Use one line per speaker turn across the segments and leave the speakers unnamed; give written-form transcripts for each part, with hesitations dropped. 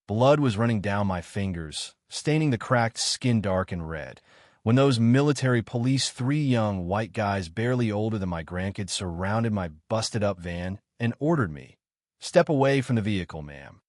Blood was running down my fingers, staining the cracked skin dark and red, when those military police, three young white guys barely older than my grandkids, surrounded my busted-up van and ordered me, "Step away from the vehicle, ma'am."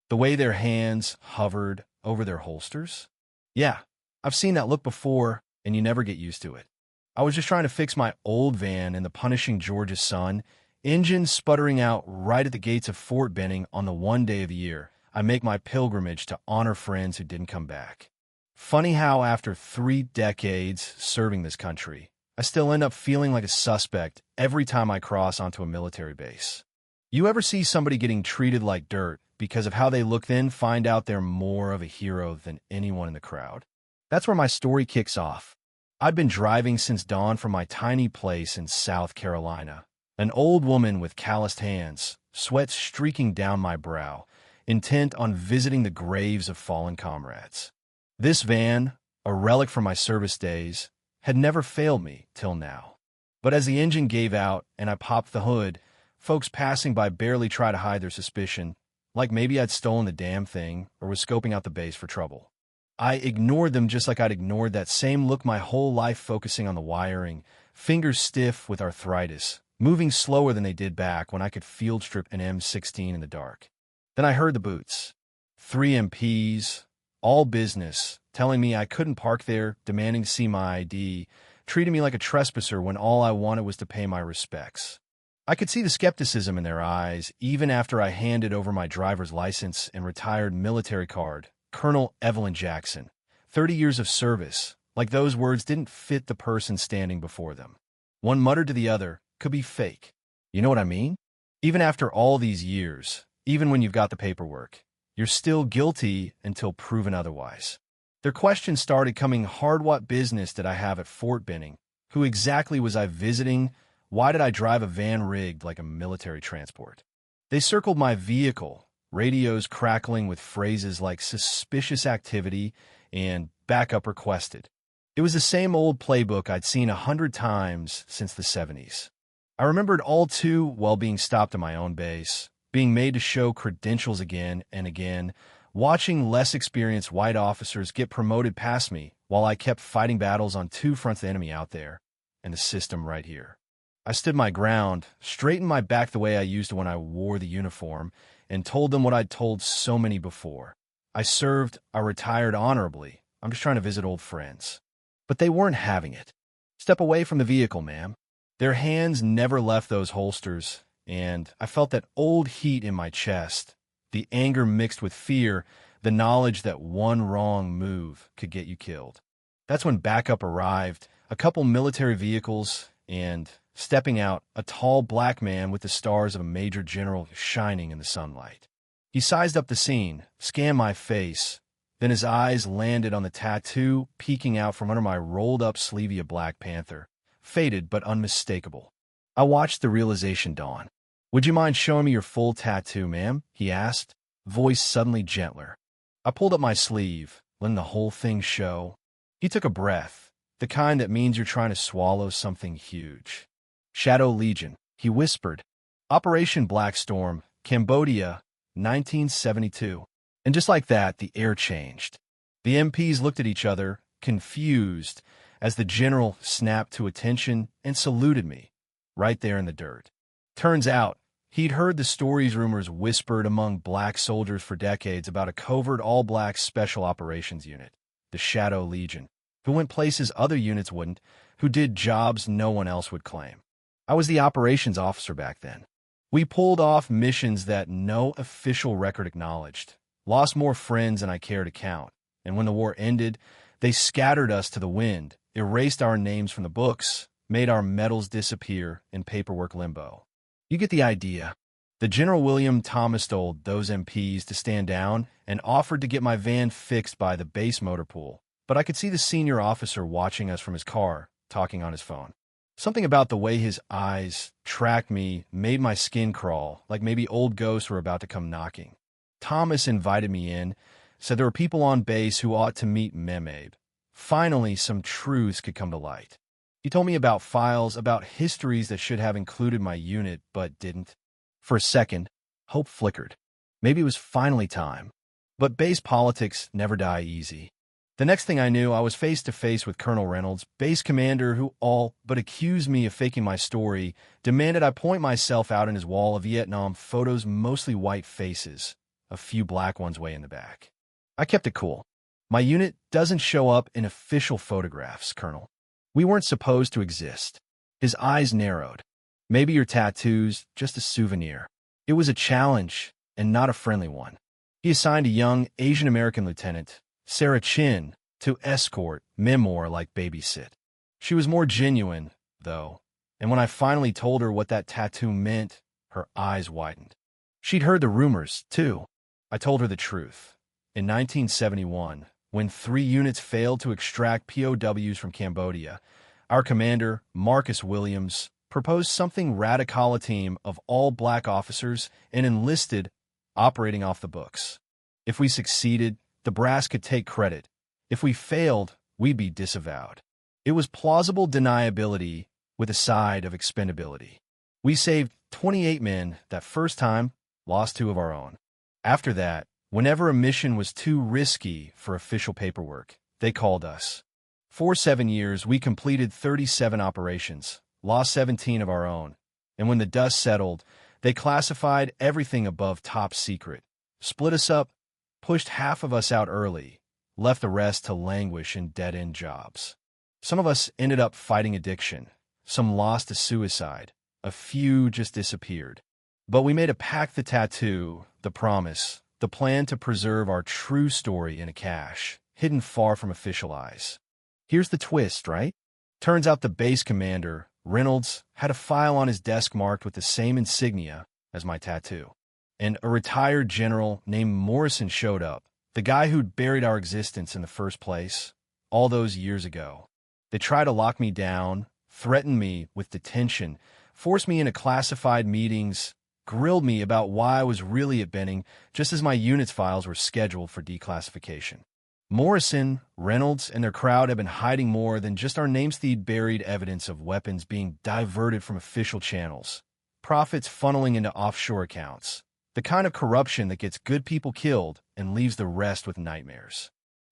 The way their hands hovered over their holsters? Yeah, I've seen that look before, and you never get used to it. I was just trying to fix my old van in the punishing Georgia sun, engine sputtering out right at the gates of Fort Benning on the one day of the year I make my pilgrimage to honor friends who didn't come back. Funny how after 3 decades serving this country, I still end up feeling like a suspect every time I cross onto a military base. You ever see somebody getting treated like dirt because of how they look, then find out they're more of a hero than anyone in the crowd? That's where my story kicks off. I'd been driving since dawn from my tiny place in South Carolina. An old woman with calloused hands, sweat streaking down my brow, intent on visiting the graves of fallen comrades. This van, a relic from my service days, had never failed me till now. But as the engine gave out and I popped the hood, folks passing by barely try to hide their suspicion, like maybe I'd stolen the damn thing or was scoping out the base for trouble. I ignored them just like I'd ignored that same look my whole life, focusing on the wiring, fingers stiff with arthritis, moving slower than they did back when I could field strip an M16 in the dark. Then I heard the boots. 3 MPs, all business, telling me I couldn't park there, demanding to see my ID, treating me like a trespasser when all I wanted was to pay my respects. I could see the skepticism in their eyes, even after I handed over my driver's license and retired military card. Colonel Evelyn Jackson, 30 years of service, like those words didn't fit the person standing before them. One muttered to the other, "Could be fake." You know what I mean? Even after all these years, even when you've got the paperwork, you're still guilty until proven otherwise. Their questions started coming hard. What business did I have at Fort Benning? Who exactly was I visiting? Why did I drive a van rigged like a military transport? They circled my vehicle, radios crackling with phrases like "suspicious activity" and "backup requested." It was the same old playbook I'd seen 100 times since the 70s. I remembered all too well being stopped at my own base, being made to show credentials again and again, watching less experienced white officers get promoted past me while I kept fighting battles on 2 fronts, the enemy out there and the system right here. I stood my ground, straightened my back the way I used when I wore the uniform, and told them what I'd told so many before. I served, I retired honorably. I'm just trying to visit old friends. But they weren't having it. "Step away from the vehicle, ma'am." Their hands never left those holsters, and I felt that old heat in my chest, the anger mixed with fear, the knowledge that one wrong move could get you killed. That's when backup arrived, a couple military vehicles, and stepping out, a tall black man with the stars of a major general shining in the sunlight. He sized up the scene, scanned my face, then his eyes landed on the tattoo peeking out from under my rolled-up sleevey of Black Panther, faded but unmistakable. I watched the realization dawn. "Would you mind showing me your full tattoo, ma'am?" he asked, voice suddenly gentler. I pulled up my sleeve, letting the whole thing show. He took a breath, the kind that means you're trying to swallow something huge. "Shadow Legion," he whispered. "Operation Black Storm, Cambodia, 1972. And just like that, the air changed. The MPs looked at each other, confused, as the general snapped to attention and saluted me, right there in the dirt. Turns out, he'd heard the stories, rumors whispered among black soldiers for decades about a covert all-black special operations unit, the Shadow Legion, who went places other units wouldn't, who did jobs no one else would claim. I was the operations officer back then. We pulled off missions that no official record acknowledged, lost more friends than I care to count, and when the war ended, they scattered us to the wind, erased our names from the books, made our medals disappear in paperwork limbo. You get the idea. The General William Thomas told those MPs to stand down and offered to get my van fixed by the base motor pool, but I could see the senior officer watching us from his car, talking on his phone. Something about the way his eyes tracked me made my skin crawl, like maybe old ghosts were about to come knocking. Thomas invited me in, said there were people on base who ought to meet Mehmed. Finally, some truths could come to light. He told me about files, about histories that should have included my unit, but didn't. For a second, hope flickered. Maybe it was finally time. But base politics never die easy. The next thing I knew, I was face to face with Colonel Reynolds, base commander who all but accused me of faking my story, demanded I point myself out in his wall of Vietnam photos, mostly white faces, a few black ones way in the back. I kept it cool. My unit doesn't show up in official photographs, Colonel. We weren't supposed to exist. His eyes narrowed. Maybe your tattoo's just a souvenir. It was a challenge, and not a friendly one. He assigned a young Asian-American lieutenant, Sarah Chin, to escort, memoir like babysit. She was more genuine, though, and when I finally told her what that tattoo meant, her eyes widened. She'd heard the rumors, too. I told her the truth. In 1971, when 3 units failed to extract POWs from Cambodia, our commander, Marcus Williams, proposed something radical: a team of all black officers and enlisted operating off the books. If we succeeded, the brass could take credit. If we failed, we'd be disavowed. It was plausible deniability with a side of expendability. We saved 28 men that first time, lost 2 of our own. After that, whenever a mission was too risky for official paperwork, they called us. For 7 years, we completed 37 operations, lost 17 of our own, and when the dust settled, they classified everything above top secret, split us up, pushed half of us out early, left the rest to languish in dead-end jobs. Some of us ended up fighting addiction, some lost to suicide, a few just disappeared. But we made a pact: the tattoo, the promise, the plan to preserve our true story in a cache, hidden far from official eyes. Here's the twist, right? Turns out the base commander, Reynolds, had a file on his desk marked with the same insignia as my tattoo. And a retired general named Morrison showed up, the guy who'd buried our existence in the first place, all those years ago. They tried to lock me down, threatened me with detention, forced me into classified meetings, grilled me about why I was really at Benning, just as my unit's files were scheduled for declassification. Morrison, Reynolds, and their crowd had been hiding more than just our names. They'd buried evidence of weapons being diverted from official channels, profits funneling into offshore accounts, the kind of corruption that gets good people killed and leaves the rest with nightmares.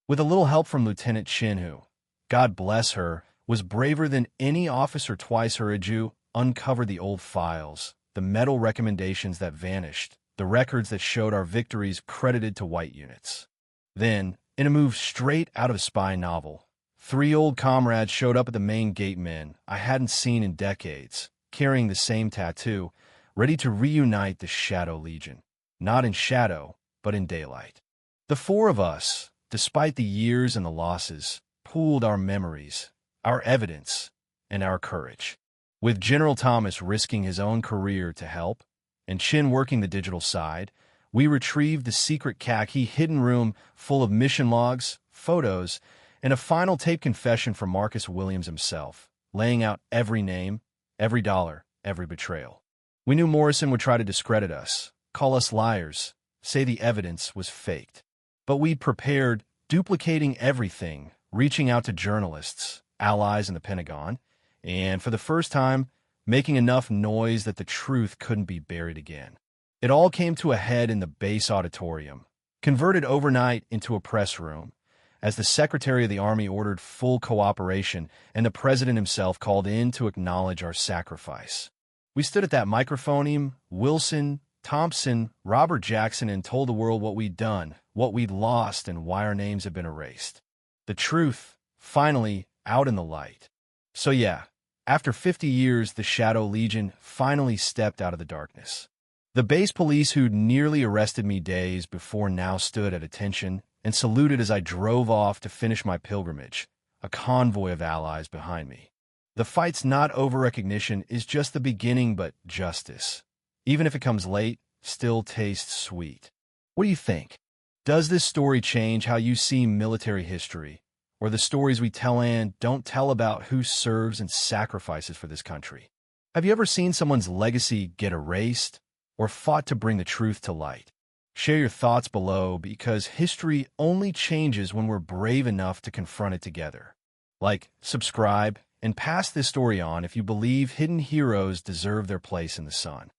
With a little help from Lieutenant Chin, who, God bless her, was braver than any officer twice her age, uncovered the old files, the metal recommendations that vanished, the records that showed our victories credited to white units. Then, in a move straight out of a spy novel, 3 old comrades showed up at the main gate, men I hadn't seen in decades, carrying the same tattoo, ready to reunite the Shadow Legion, not in shadow, but in daylight. The 4 of us, despite the years and the losses, pooled our memories, our evidence, and our courage. With General Thomas risking his own career to help, and Chin working the digital side, we retrieved the secret khaki hidden room full of mission logs, photos, and a final tape confession from Marcus Williams himself, laying out every name, every dollar, every betrayal. We knew Morrison would try to discredit us, call us liars, say the evidence was faked. But we'd prepared, duplicating everything, reaching out to journalists, allies in the Pentagon, and for the first time, making enough noise that the truth couldn't be buried again. It all came to a head in the base auditorium, converted overnight into a press room, as the Secretary of the Army ordered full cooperation and the President himself called in to acknowledge our sacrifice. We stood at that microphone, Wilson, Thompson, Robert Jackson, and told the world what we'd done, what we'd lost, and why our names had been erased. The truth, finally, out in the light. So yeah, after 50 years, the Shadow Legion finally stepped out of the darkness. The base police who'd nearly arrested me days before now stood at attention and saluted as I drove off to finish my pilgrimage, a convoy of allies behind me. The fight's not over. Recognition is just the beginning, but justice, even if it comes late, still tastes sweet. What do you think? Does this story change how you see military history, or the stories we tell and don't tell about who serves and sacrifices for this country? Have you ever seen someone's legacy get erased, or fought to bring the truth to light? Share your thoughts below, because history only changes when we're brave enough to confront it together. Like, subscribe, and pass this story on if you believe hidden heroes deserve their place in the sun.